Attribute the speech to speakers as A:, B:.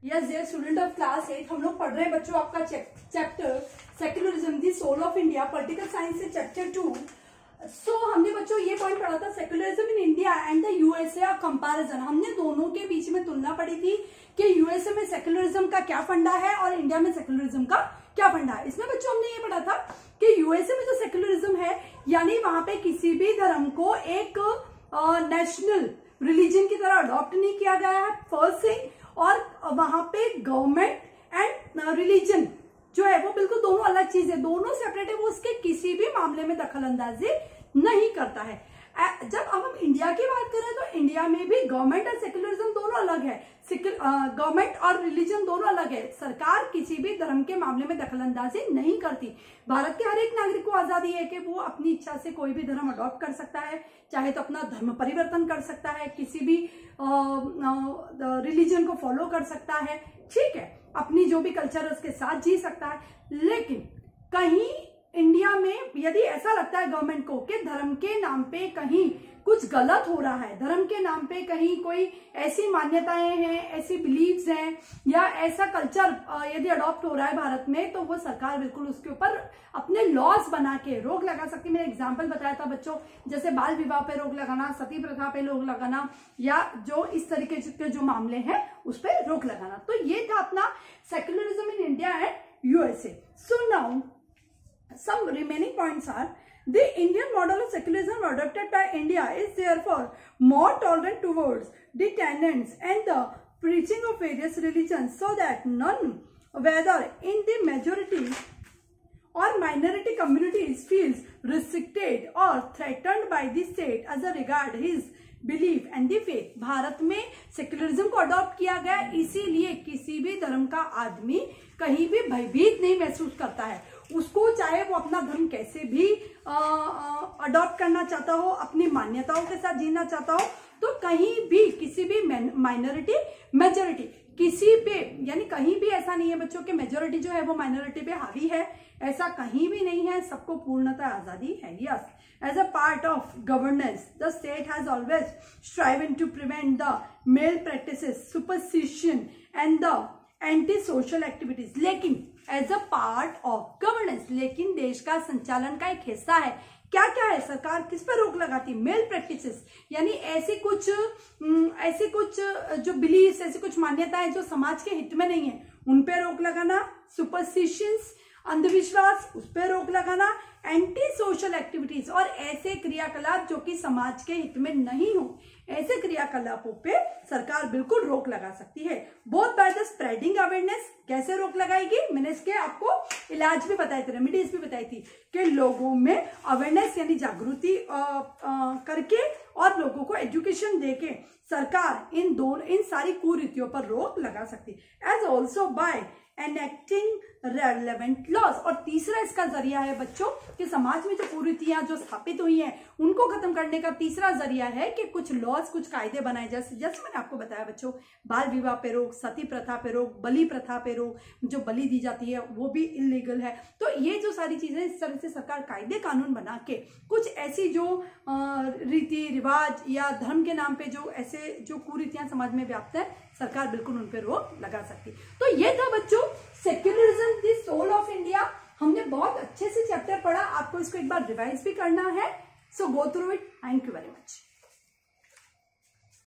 A: Yes dear student of class 8, हम लोग पढ़ रहे हैं बच्चों आपका chapter secularism the soul of India, political science से चैप्टर 2। सो हमने बच्चों ये पॉइंट पढ़ा था secularism in India and the USA comparison. हमने दोनों के बीच में तुलना पढ़ी थी कि यूएसए में सेक्युलरिज्म का क्या फंडा है और इंडिया में सेक्युलरिज्म का क्या फंडा है। इसमें बच्चों हमने ये पढ़ा था कि यूएसए में जो सेक्युलरिज्म है यानी वहां पे किसी भी धर्म को एक नेशनल रिलीजन की तरह अडॉप्ट नहीं किया गया है, फर्स्ट थिंग। और वहां पे गवर्नमेंट एंड रिलीजन जो है वो बिल्कुल दोनों अलग चीज है, दोनों सेपरेट है, वो उसके किसी भी मामले में दखल अंदाजी नहीं करता है। जब अब हम इंडिया की बात करें तो इंडिया में भी गवर्नमेंट और सेक्युलरिज्म दोनों अलग है, गवर्नमेंट और रिलीजन दोनों अलग है। सरकार किसी भी धर्म के मामले में दखल अंदाजी नहीं करती। भारत के हर एक नागरिक को आजादी है कि वो अपनी इच्छा से कोई भी धर्म अडॉप्ट कर सकता है, चाहे तो अपना धर्म परिवर्तन कर सकता है, किसी भी रिलीजन को फॉलो कर सकता है, ठीक है, अपनी जो भी कल्चर है उसके साथ जी सकता है। लेकिन कहीं इंडिया में यदि ऐसा लगता है गवर्नमेंट को कि धर्म के नाम पे कहीं कुछ गलत हो रहा है, धर्म के नाम पे कहीं कोई ऐसी मान्यताएं हैं, ऐसी बिलीव्स हैं या ऐसा कल्चर यदि अडॉप्ट हो रहा है भारत में, तो वो सरकार बिल्कुल उसके ऊपर अपने लॉज बना के रोक लगा सकती है। मैंने एग्जांपल बताया था बच्चों, जैसे बाल विवाह पे रोक लगाना, सती प्रथा पे रोक लगाना या जो इस तरीके के जो मामले हैं उस पर रोक लगाना। तो ये था अपना secularism in India and USA. So now some remaining points are the Indian model of secularism adopted by India is therefore more tolerant towards the tenets and the preaching of various religions, so that none, whether in the majority or minority communities, feels restricted or threatened by the state as a regard his belief and the faith. Bharat में secularism को adopt किया गया, इसीलिए किसी भी धर्म का आदमी कहीं भी भयभीत नहीं महसूस करता है। उसको चाहे वो अपना धर्म कैसे भी अडॉप्ट करना चाहता हो, अपनी मान्यताओं के साथ जीना चाहता हो, तो कहीं भी किसी भी माइनॉरिटी मेजोरिटी किसी पे, यानी कहीं भी ऐसा नहीं है बच्चों कि मेजोरिटी जो है वो माइनॉरिटी पे हावी है, ऐसा कहीं भी नहीं है। सबको पूर्णतः आजादी है। Yes, as a part of governance, the state has always striven to prevent the malpractices, superstition and the anti-social activities. लेकिन as a part of governance, लेकिन देश का संचालन का एक हिस्सा है। क्या क्या है, सरकार किस पर रोक लगाती? मेल प्रैक्टिसेस, यानी ऐसी कुछ जो बिलीव्स, ऐसी कुछ मान्यताएं जो समाज के हित में नहीं है, उन पे रोक लगाना। सुपरस्टिशंस, अंधविश्वास, उस पर रोक लगाना। एंटी सोशल एक्टिविटीज, और ऐसे क्रियाकलाप जो कि समाज के हित में नहीं हो, ऐसे क्रियाकलापों पे सरकार बिल्कुल रोक लगा सकती है। Both by the spreading awareness, कैसे रोक लगाएगी, मैंने इसके आपको इलाज भी बताए थे, रेमेडीज भी बताई थी कि लोगों में अवेयरनेस यानी जागृति करके और लोगों को एजुकेशन देके सरकार इन सारी कुरीतियों पर रोक लगा सकती है। As also by enacting relevant laws, और तीसरा इसका जरिया है बच्चों कि समाज में जो कुरीतियां जो स्थापित हुई हैं उनको खत्म करने का तीसरा जरिया है कि कुछ लॉज, कुछ कायदे बनाए, जैसे मैंने आपको बताया बच्चों, बाल विवाह पे रोक, सती प्रथा पे रोक, बलि प्रथा पे रोक, जो बलि दी जाती है वो भी इलीगल है। तो ये जो सारी चीजें, इस तरह से सरकार कायदे कानून बना के कुछ ऐसी जो रीति रिवाज या धर्म के नाम पे जो ऐसे जो कुरीतियां समाज में व्याप्त है, सरकार बिल्कुल उन पर रोक लगा सकती। तो ये था बच्चों secularism the soul of India. हमने बहुत अच्छे से चैप्टर पढ़ा, आपको इसको एक बार रिवाइज भी करना है। So go through it. Thank you very much.